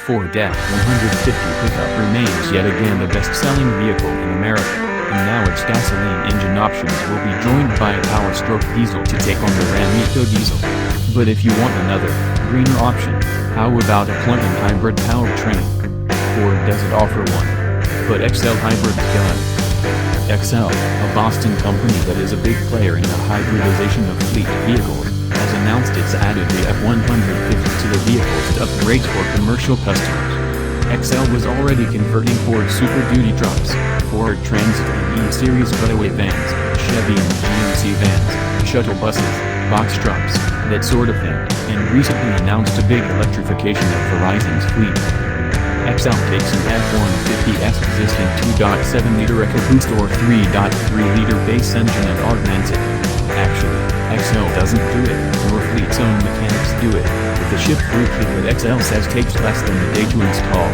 Ford F-150 pickup remains yet again the best-selling vehicle in America, and now its gasoline engine options will be joined by a power-stroke diesel to take on the Ram Eco Diesel. But if you want another, greener option, how about a plug-in hybrid powertrain? Ford doesn't offer one. But XL Hybrids does. XL, a Boston company that is a big player in the hybridization of fleet vehicles, has announced it's added the F-150 to the vehicle's upgrades for commercial customers. XL was already converting Ford Super Duty trucks, Ford Transit and E-Series cutaway vans, Chevy and GMC vans, shuttle buses, box trucks, that sort of thing, and recently announced a big electrification of Verizon's fleet. XL takes an F-150's existing 2.7-liter EcoBoost or 3.3-liter base engine and augments it. Actually, XL doesn't do it, nor fleet's own mechanics do it, with the shift-through kit that XL says takes less than a day to install.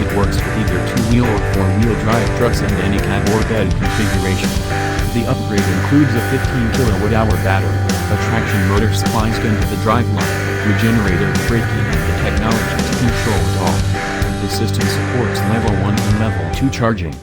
It works with either two-wheel or four-wheel drive trucks and any cab or bed configuration. The upgrade includes a 15 kWh battery, a traction motor spliced into the driveline, regenerative braking and the technology to control it all. The system supports level 1 and level 2 charging.